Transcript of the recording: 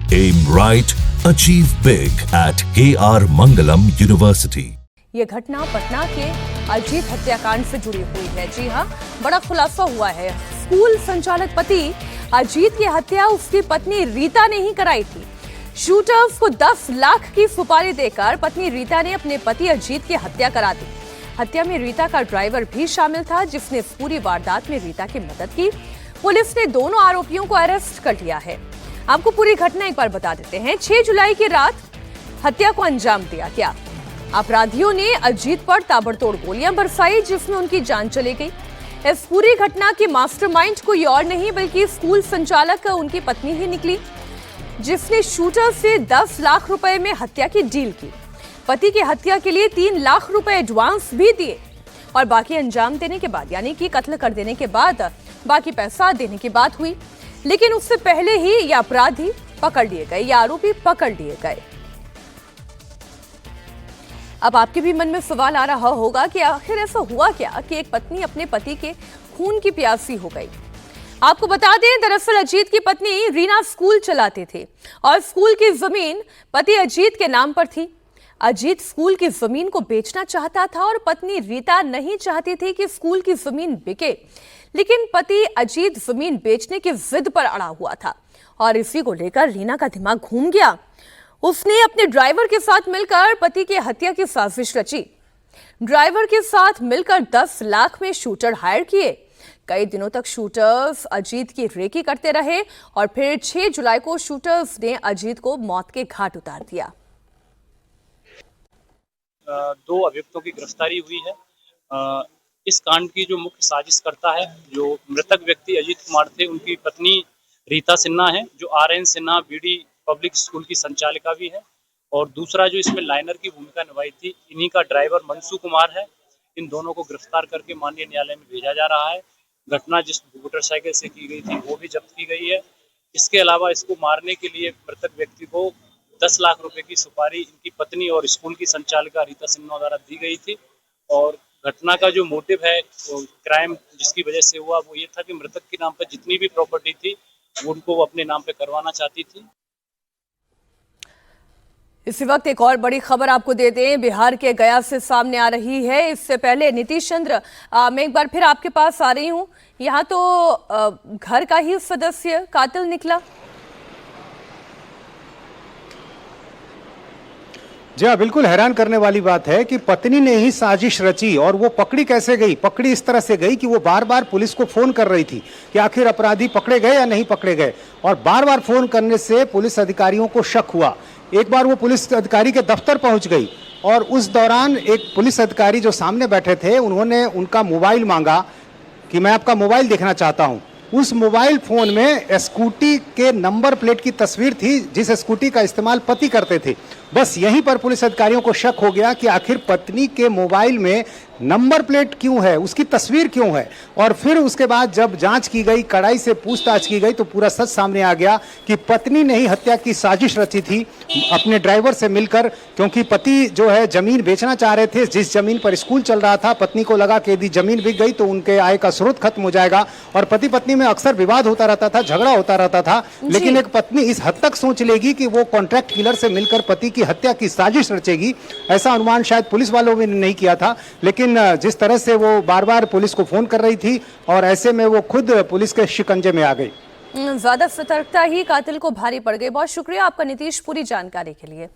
Aim right, achieve big at KR Mangalam University. ये घटना पटना के अजीत हत्याकांड से जुड़ी हुई है। जी हां, बड़ा खुलासा हुआ है। स्कूल संचालक पति अजीत की हत्या उसकी पत्नी रीता ने ही कराई थी। शूटर्स को 10 लाख की सुपारी देकर पत्नी रीता ने अपने पति अजीत की हत्या करा दी। हत्या में रीता का ड्राइवर भी शामिल था, जिसने इस पूरी वारदात में रीता की मदद की। पुलिस ने दोनों आरोपियों को अरेस्ट कर लिया है। आपको पूरी घटना एक बार बता देते हैं। 6 जुलाई की रात हत्या को अंजाम दिया गया। अपराधियों ने अजीत पर ताबड़तोड़ गोलियां बरसाई, जिसमें उनकी जान चली गई। इस पूरी घटना की मास्टरमाइंड कोई और नहीं बल्कि स्कूल संचालक उनकी पत्नी ही निकली, जिसने शूटर से 10 लाख रुपए में हत्या की डील की। पति की हत्या के लिए 3 लाख रुपए एडवांस भी दिए और बाकी अंजाम देने के बाद, यानी कि कत्ल कर देने के बाद बाकी पैसा देने की बात हुई। लेकिन उससे पहले ही ये अपराधी पकड़ लिए गए, ये आरोपी पकड़ लिए गए। अब आपके भी मन में सवाल आ रहा होगा कि आखिर ऐसा हुआ क्या कि एक पत्नी अपने पति के खून की प्यासी हो गई। आपको बता दें, दरअसल अजीत की पत्नी रीना स्कूल चलाते थे और स्कूल की जमीन पति अजीत के नाम पर थी। अजीत स्कूल की जमीन को बेचना चाहता था और पत्नी रीता नहीं चाहती थी कि स्कूल की जमीन बिके। लेकिन पति अजीत जमीन बेचने की जिद पर अड़ा हुआ था और इसी को लेकर रीना का दिमाग घूम गया। उसने अपने ड्राइवर के साथ मिलकर पति की हत्या की साजिश रची। ड्राइवर के साथ मिलकर 10 लाख में शूटर हायर किए। कई दिनों तक शूटर्स अजीत की रेकी करते रहे और फिर 6 जुलाई को शूटर्स ने अजीत को मौत के घाट उतार दिया। 2 अभियुक्तों की गिरफ्तारी हुई है। इस कांड की जो मुख्य साजिश करता है, जो मृतक व्यक्ति अजीत कुमार थे, उनकी पत्नी रीता सिन्हा है, जो RN Sinha BD public school की संचालिका भी है। और दूसरा जो इसमें लाइनर की भूमिका निभाई थी, इन्हीं का ड्राइवर मनसू कुमार है। इन दोनों को गिरफ्तार करके माननीय न्यायालय में भेजा जा रहा है। घटना जिस मोटरसाइकिल से की गई थी वो भी जब्त की गई है। इसके अलावा इसको मारने के लिए मृतक व्यक्ति को 10 लाख रुपए की सुपारी इनकी पत्नी और स्कूल की संचालिका रीता सिन्हा द्वारा दी गई थी। और घटना का जो मोटिव है, क्राइम जिसकी वजह से हुआ, वो ये था कि मृतक के नाम पर जितनी भी प्रॉपर्टी थी उनको वो अपने नाम पे करवाना चाहती थी। इसी वक्त एक और बड़ी खबर आपको दे दें, बिहार के गया से सामने आ रही है। इससे पहले नीतीश चंद्र, मैं एक बार फिर आपके पास आ रही हूं। यहाँ तो घर का ही सदस्य कातिल निकला। जी हाँ, बिल्कुल हैरान करने वाली बात है कि पत्नी ने ही साजिश रची और वो पकड़ी कैसे गई। पकड़ी इस तरह से गई कि वो बार बार पुलिस को फोन कर रही थी कि आखिर अपराधी पकड़े गए या नहीं पकड़े गए, और बार बार फोन करने से पुलिस अधिकारियों को शक हुआ। एक बार वो पुलिस अधिकारी के दफ्तर पहुंच गई और उस दौरान एक पुलिस अधिकारी जो सामने बैठे थे, उन्होंने उनका मोबाइल मांगा कि मैं आपका मोबाइल देखना चाहता हूं। उस मोबाइल फोन में स्कूटी के नंबर प्लेट की तस्वीर थी, जिस स्कूटी का इस्तेमाल पति करते थे। बस यहीं पर पुलिस अधिकारियों को शक हो गया कि आखिर पत्नी के मोबाइल में नंबर प्लेट क्यों है, उसकी तस्वीर क्यों है। और फिर उसके बाद जब जांच की गई, कड़ाई से पूछताछ की गई, तो पूरा सच सामने आ गया कि पत्नी ने ही हत्या की साजिश रची थी अपने ड्राइवर से मिलकर। क्योंकि पति जो है जमीन बेचना चाह रहे थे, जिस जमीन पर स्कूल चल रहा था। पत्नी को लगा कि यदि जमीन बिक गई तो उनके आय का स्रोत खत्म हो जाएगा, और पति पत्नी में अक्सर विवाद होता रहता था, झगड़ा होता रहता था। लेकिन एक पत्नी इस हद तक सोच लेगी कि वो कॉन्ट्रैक्ट किलर से मिलकर पति की हत्या की साजिश रचेगी, ऐसा अनुमान शायद पुलिस वालों ने नहीं किया था। लेकिन जिस तरह से वो बार बार पुलिस को फोन कर रही थी, और ऐसे में वो खुद पुलिस के शिकंजे में आ गई। ज्यादा सतर्कता ही कातिल को भारी पड़ गई। बहुत शुक्रिया आपका नीतीश, पूरी जानकारी के लिए।